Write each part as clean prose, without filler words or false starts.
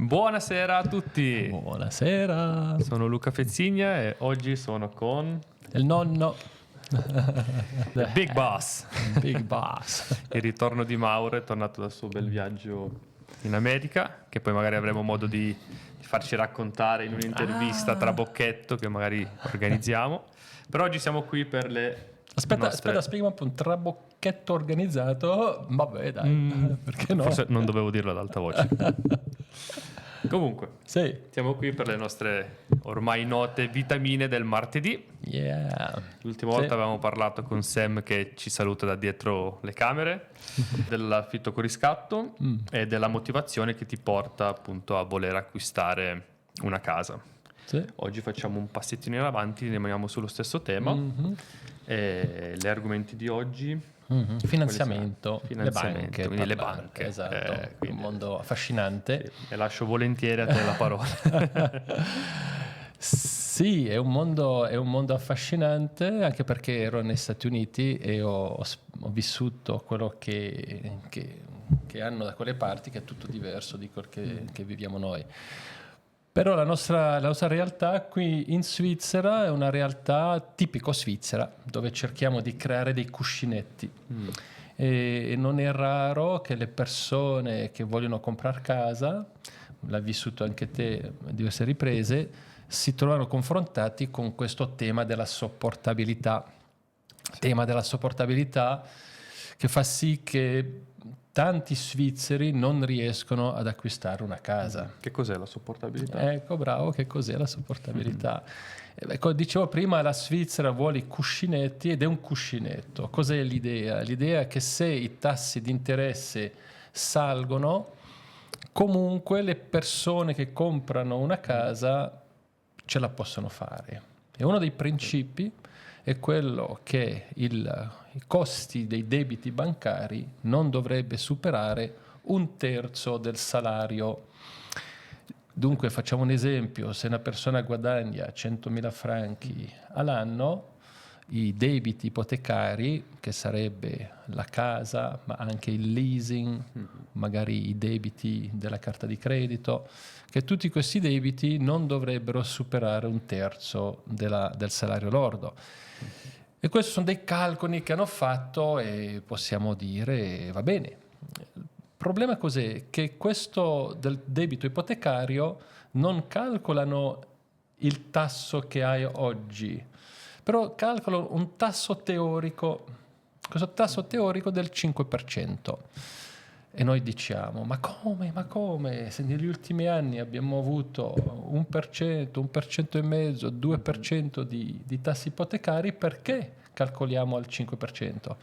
Buonasera a tutti, Buonasera. sono Luca Fezzigna e oggi sono con Il nonno. il Big Boss. Big Boss. Il ritorno di Mauro è tornato dal suo bel viaggio in America, che poi magari avremo modo di farci raccontare in un'intervista tra bocchetto che magari organizziamo. Per oggi siamo qui per le Aspetta, spiegami un po' un trabocchetto organizzato. Vabbè, dai, perché no? Forse non dovevo dirlo ad alta voce. Comunque, Sì. siamo qui per le nostre ormai note vitamine del martedì. Yeah. L'ultima volta avevamo parlato con Sam, che ci saluta da dietro le camere, dell'affitto con riscatto e della motivazione che ti porta appunto a voler acquistare una casa. Sì. Oggi facciamo un passettino in avanti, rimaniamo sullo stesso tema. E gli argomenti di oggi: Finanziamento, finanziamento, quindi le parlare. banche. Esatto, Quindi, un mondo affascinante. sì, e lascio volentieri a te la parola. Sì, è un mondo affascinante, anche perché ero negli Stati Uniti e ho vissuto quello che hanno da quelle parti, che è tutto diverso di quel che viviamo noi. Però la nostra realtà qui in Svizzera è una realtà tipico svizzera, dove cerchiamo di creare dei cuscinetti. E non è raro che le persone che vogliono comprare casa, l'hai vissuto anche te a diverse riprese, si trovano confrontati con questo tema della sopportabilità. Tema della sopportabilità che fa sì che tanti svizzeri non riescono ad acquistare una casa. Che cos'è la sopportabilità? Ecco, bravo, che cos'è la sopportabilità? Come dicevo prima, la Svizzera vuole i cuscinetti ed è un cuscinetto. Cos'è l'idea? L'idea è che se i tassi di interesse salgono, comunque le persone che comprano una casa ce la possono fare. E uno dei principi è quello che i costi dei debiti bancari non dovrebbe superare 1/3 del salario. Dunque facciamo un esempio: se una persona guadagna 100.000 franchi all'anno, i debiti ipotecari, che sarebbe la casa, ma anche il leasing, magari i debiti della carta di credito, che tutti questi debiti non dovrebbero superare 1/3 del salario lordo. E questi sono dei calcoli che hanno fatto e possiamo dire va bene. Il problema cos'è? Che questo del debito ipotecario non calcolano il tasso che hai oggi, però calcolano un tasso teorico, questo tasso teorico del 5%. E noi diciamo, ma come? Se negli ultimi anni abbiamo avuto 1%, 1,5%, 2% di tassi ipotecari, perché calcoliamo al 5%?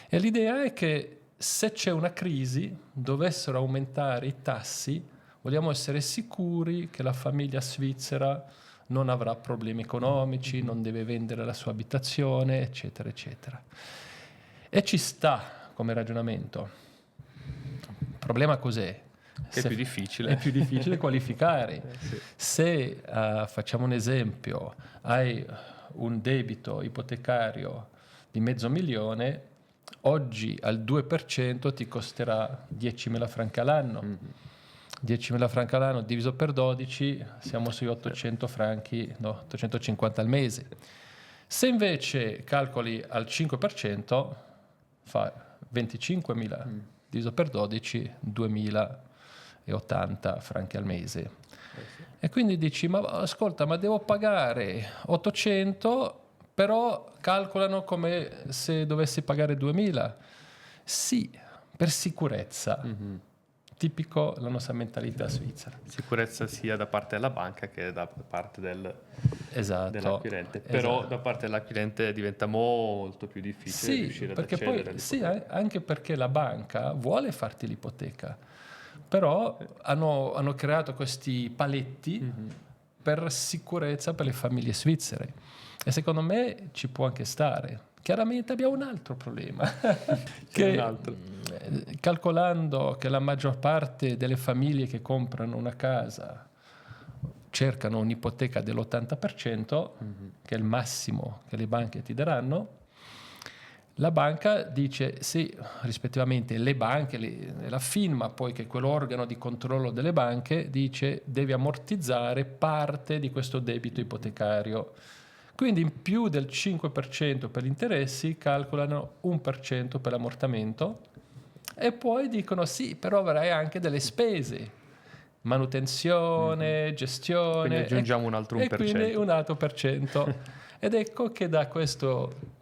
E l'idea è che se c'è una crisi, dovessero aumentare i tassi, vogliamo essere sicuri che la famiglia svizzera non avrà problemi economici, non deve vendere la sua abitazione, eccetera, eccetera. E ci sta come ragionamento. Il problema cos'è? È più difficile. È più difficile qualificare. Sì. Se, facciamo un esempio, hai un debito ipotecario di $500,000, oggi al 2% ti costerà 10.000 franchi all'anno. 10.000 franchi all'anno diviso per 12, siamo sui 800 franchi, no, 850 al mese. Se invece calcoli al 5%, fa 25.000 diviso per 12, 2.080 franchi al mese. E quindi dici, ma ascolta, ma devo pagare 800, però calcolano come se dovessi pagare 2.000. Sì, per sicurezza. Tipico la nostra mentalità svizzera. Sicurezza sia da parte della banca che da parte dell'acquirente. Però esatto. da parte dell'acquirente diventa molto più difficile riuscire ad accedere all'ipoteca. Anche perché la banca vuole farti l'ipoteca, però hanno creato questi paletti per sicurezza per le famiglie svizzere. E secondo me ci può anche stare. Chiaramente abbiamo un altro problema. Calcolando che la maggior parte delle famiglie che comprano una casa cercano un'ipoteca dell'80%, che è il massimo che le banche ti daranno, La banca dice sì, rispettivamente le banche, la FINMA, poi che è quell'organo di controllo delle banche, dice devi ammortizzare parte di questo debito ipotecario. Quindi in più del 5% per gli interessi calcolano 1% per l'ammortamento e poi dicono sì, però avrai anche delle spese, manutenzione, gestione, Quindi aggiungiamo un altro e quindi 1%. un altro per cento. Ed ecco che da questo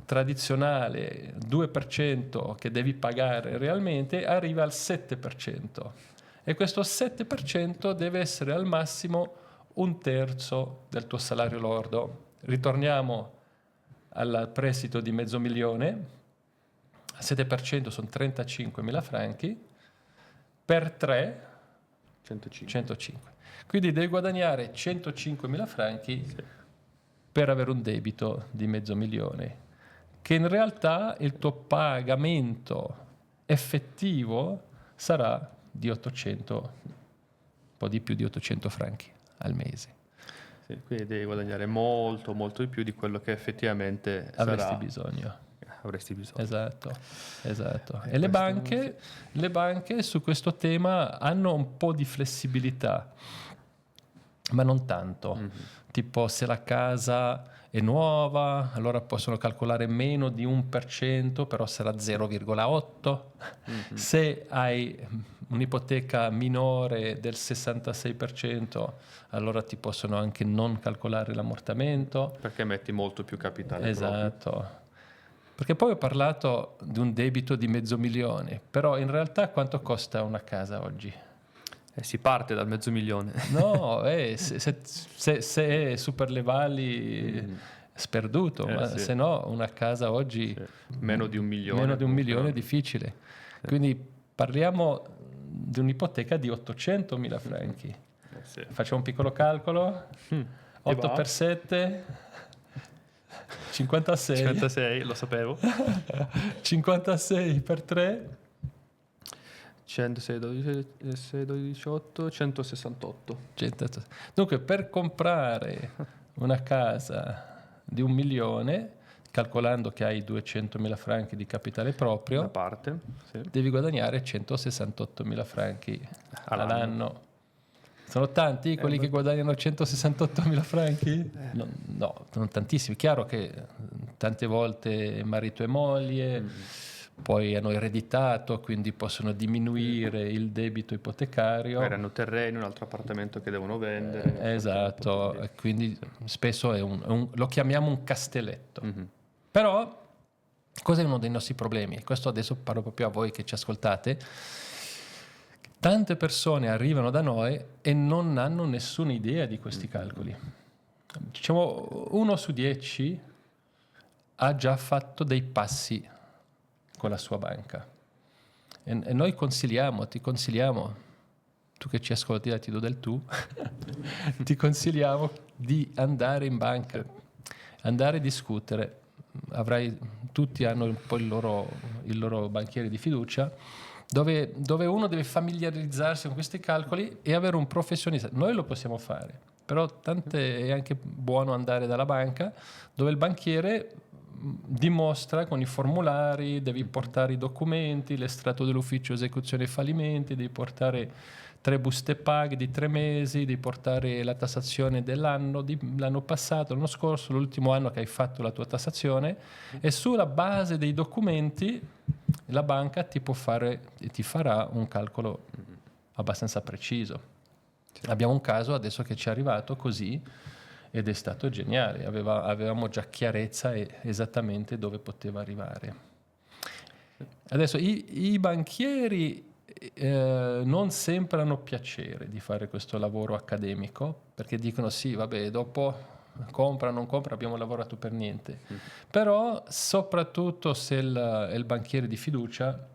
tradizionale 2% che devi pagare realmente arriva al 7%, e questo 7% deve essere al massimo un terzo del tuo salario lordo. Ritorniamo al prestito di $500,000, al 7% sono 35.000 franchi, per 3 105. 105. Quindi devi guadagnare 105.000 franchi per avere un debito di $500,000, che in realtà il tuo pagamento effettivo sarà di 800, un po' di più di 800 franchi al mese. Sì, quindi devi guadagnare molto, molto di più di quello che effettivamente Avresti bisogno. avresti bisogno. Esatto. E questo le banche su questo tema hanno un po' di flessibilità, ma non tanto. Tipo, se la casa è nuova, allora possono calcolare meno di 1%, però sarà 0,8. Se hai un'ipoteca minore del 66%, allora ti possono anche non calcolare l'ammortamento. Perché metti molto più capitale proprio. Esatto. Perché poi ho parlato di un debito di $500,000, però in realtà quanto costa una casa oggi? Si parte dal $500,000. No, se è super le valli sperduto, ma sì. se no una casa oggi Meno di $1 milione. meno di $1 milione è comunque, difficile. Quindi parliamo di un'ipoteca di 800.000 franchi. sì. Facciamo un piccolo calcolo. 8 va? per 7, 56. 56, lo sapevo. 56 per 3. 106, 12, 6, 12, 18, 168. Dunque, per comprare una casa di $1 milione, calcolando che hai 200.000 franchi di capitale Da proprio, parte, sì. devi guadagnare 168.000 franchi All'anno. all'anno. Sono tanti quelli che guadagnano 168.000 franchi? No, non tantissimi. Chiaro che tante volte marito e moglie, poi hanno ereditato, quindi possono diminuire il debito ipotecario. Magari hanno terreni, un altro appartamento che devono vendere. Esatto, quindi spesso lo chiamiamo un castelletto. Però, cos'è uno dei nostri problemi? Questo adesso parlo proprio a voi che ci ascoltate. Tante persone arrivano da noi e non hanno nessuna idea di questi calcoli. Diciamo, 1 su 10 ha già fatto dei passi con la sua banca. E noi ti consigliamo, tu che ci ascolti, ti do del tu, ti consigliamo di andare in banca, andare a discutere. Tutti hanno un po' il loro banchiere di fiducia, dove uno deve familiarizzarsi con questi calcoli e avere un professionista. Noi lo possiamo fare, però è anche buono andare dalla banca, dove il banchiere dimostra con i formulari, devi portare i documenti, l'estratto dell'ufficio esecuzione e fallimenti, devi portare 3 buste paga di 3 mesi, devi portare la tassazione dell'anno passato, l'anno scorso, l'ultimo anno che hai fatto la tua tassazione, e sulla base dei documenti la banca ti farà un calcolo abbastanza preciso. Abbiamo un caso adesso che ci è arrivato così ed è stato geniale, avevamo già chiarezza esattamente dove poteva arrivare. Adesso i banchieri non sempre hanno piacere di fare questo lavoro accademico, perché dicono sì, vabbè, dopo compra, non compra, abbiamo lavorato per niente. Però soprattutto se il banchiere di fiducia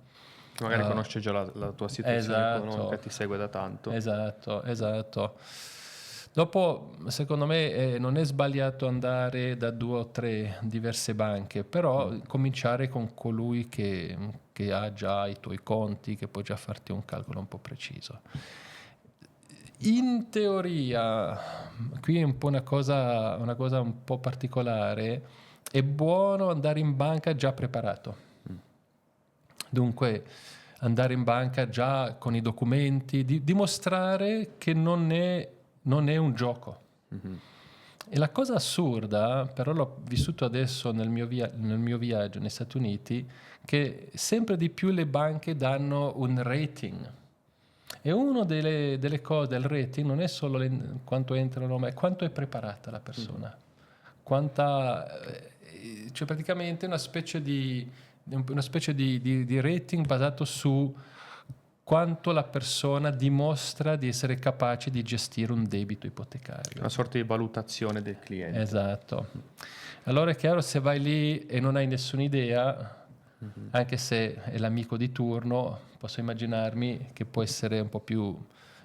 magari conosce già la tua situazione economica, ti segue da tanto. Esatto. Dopo, secondo me, non è sbagliato andare da 2 o 3 diverse banche, però cominciare con colui che ha già i tuoi conti, che può già farti un calcolo un po' preciso. In teoria, qui è un po' una cosa un po' particolare, è buono andare in banca già preparato. Dunque, andare in banca già con i documenti, dimostrare che non è un gioco. E la cosa assurda, però l'ho vissuto adesso nel mio viaggio negli Stati Uniti, che sempre di più le banche danno un rating. E una delle cose del rating non è solo quanto entrano, ma è quanto è preparata la persona. Cioè praticamente una specie di rating basato su quanto la persona dimostra di essere capace di gestire un debito ipotecario. Una sorta di valutazione del cliente. Esatto. Allora è chiaro, se vai lì e non hai nessuna idea, anche se è l'amico di turno, posso immaginarmi che può essere un po' più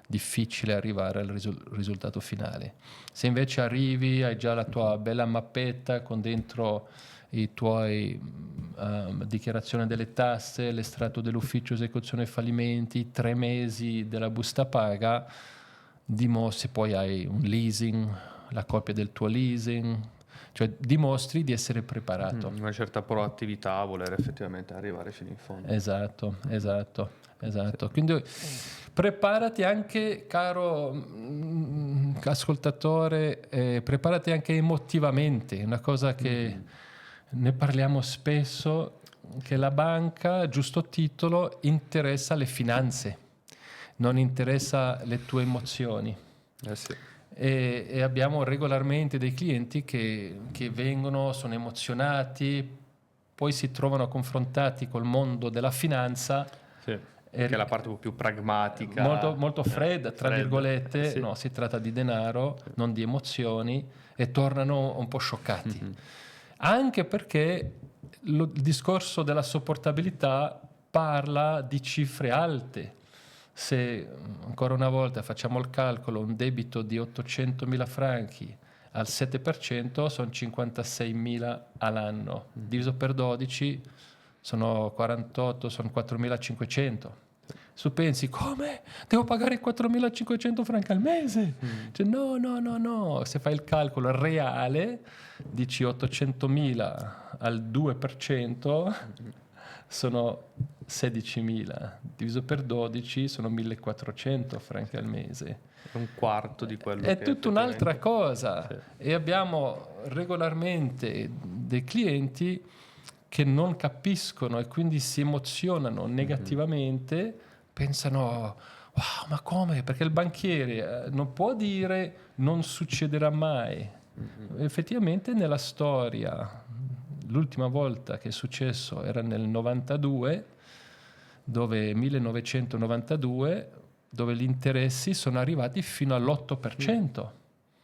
difficile arrivare al risultato finale. Se invece arrivi, hai già la tua bella mappetta con dentro i tuoi dichiarazione delle tasse, l'estratto dell'ufficio esecuzione fallimenti, 3 mesi della busta paga, se poi hai un leasing, la copia del tuo leasing, cioè dimostri di essere preparato. Una certa proattività a voler effettivamente arrivare fino in fondo. Esatto. Quindi preparati anche, caro ascoltatore, preparati anche emotivamente, una cosa che ne parliamo spesso, che la banca, giusto titolo, interessa le finanze, non interessa le tue emozioni. Sì. E abbiamo regolarmente dei clienti che vengono, sono emozionati, poi si trovano confrontati col mondo della finanza, che è la parte un po' più pragmatica, molto fredda, tra virgolette. sì. No, si tratta di denaro, non di emozioni, e tornano un po' scioccati. Anche perché il discorso della sopportabilità parla di cifre alte. Se ancora una volta facciamo il calcolo, un debito di 800.000 franchi al 7% sono 56.000 all'anno, diviso per 12 sono 48, sono 4.500. Su pensi, come? Devo pagare 4.500 franchi al mese? Cioè, no, se fai il calcolo reale, dici 800.000 al 2%, sono 16.000, diviso per 12 sono 1.400 franchi al mese. È un quarto di quello È che tutta un'altra cosa. Sì. E abbiamo regolarmente dei clienti che non capiscono e quindi si emozionano negativamente, pensano, wow, ma come? Perché il banchiere non può dire non succederà mai. Effettivamente nella storia, l'ultima volta che è successo era nel 1992, dove gli interessi sono arrivati fino all'8%.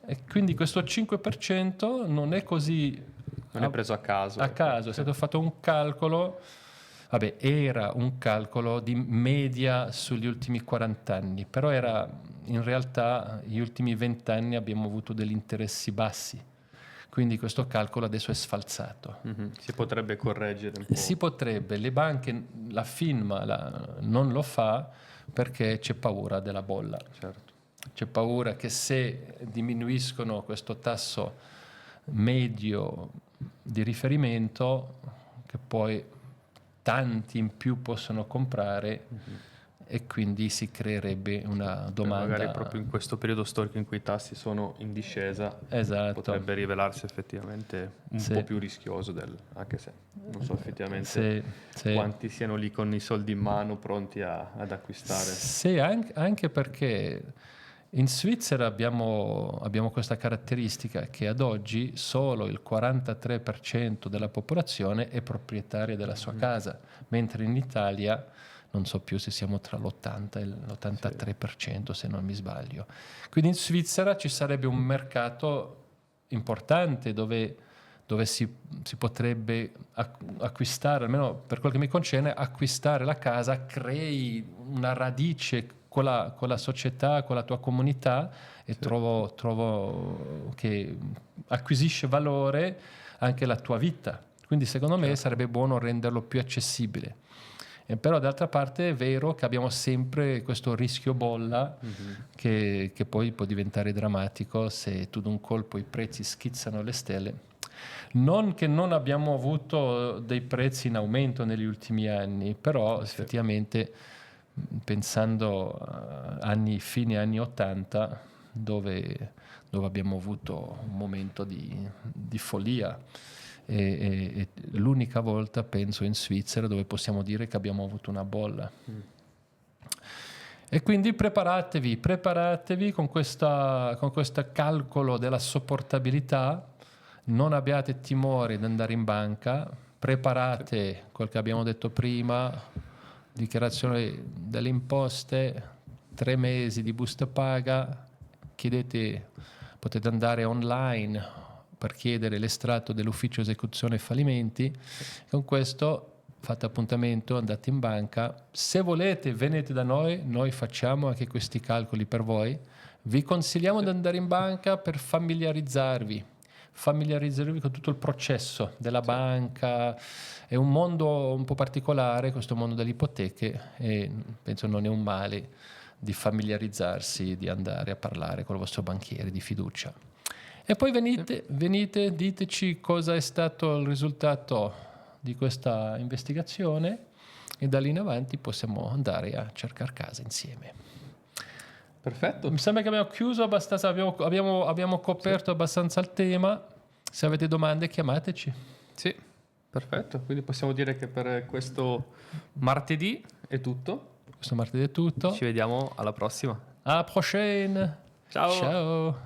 E quindi questo 5% non è così... Non è preso a caso. È stato fatto un calcolo, era un calcolo di media sugli ultimi 40 anni, però in realtà gli ultimi 20 anni abbiamo avuto degli interessi bassi. Quindi questo calcolo adesso è sfalsato. Si potrebbe correggere un po'. Si potrebbe, le banche, la FINMA non lo fa perché c'è paura della bolla. Certo. C'è paura che se diminuiscono questo tasso medio di riferimento, che poi tanti in più possono comprare, e quindi si creerebbe una domanda. Magari proprio in questo periodo storico in cui i tassi sono in discesa, esatto, potrebbe rivelarsi effettivamente un po' più rischioso, anche se non so effettivamente quanti siano lì con i soldi in mano pronti ad acquistare. Sì, anche perché in Svizzera abbiamo questa caratteristica che ad oggi solo il 43% della popolazione è proprietaria della sua casa, mentre in Italia non so più se siamo tra l'80 e l'83%, se non mi sbaglio. Quindi in Svizzera ci sarebbe un mercato importante dove si potrebbe acquistare, almeno per quel che mi concerne, acquistare la casa, crei una radice con la società, con la tua comunità, e trovo che acquisisce valore anche la tua vita. Quindi secondo me sarebbe buono renderlo più accessibile. Però d'altra parte è vero che abbiamo sempre questo rischio bolla che poi può diventare drammatico se tu d'un colpo i prezzi schizzano alle stelle. Non che non abbiamo avuto dei prezzi in aumento negli ultimi anni, però effettivamente pensando a fine anni 80, dove abbiamo avuto un momento di follia, e l'unica volta penso in Svizzera dove possiamo dire che abbiamo avuto una bolla. E quindi preparatevi con questo calcolo della sopportabilità, non abbiate timore di andare in banca, preparate quel che abbiamo detto prima, dichiarazione delle imposte, 3 mesi di busta paga, potete andare online per chiedere l'estratto dell'ufficio esecuzione e fallimenti. Con questo fate appuntamento, andate in banca. Se volete venite da noi facciamo anche questi calcoli per voi. Vi consigliamo di andare in banca per familiarizzarvi con tutto il processo della banca. È un mondo un po' particolare, questo mondo delle ipoteche, e penso non è un male di familiarizzarsi, di andare a parlare con il vostro banchiere di fiducia. E poi venite, diteci cosa è stato il risultato di questa investigazione e da lì in avanti possiamo andare a cercare casa insieme. Perfetto. Mi sembra che abbiamo chiuso abbastanza, abbiamo coperto abbastanza il tema. Se avete domande chiamateci. Sì, perfetto. Quindi possiamo dire che per questo martedì è tutto. Questo martedì è tutto. Ci vediamo alla prossima. Alla prochaine. Ciao. Ciao.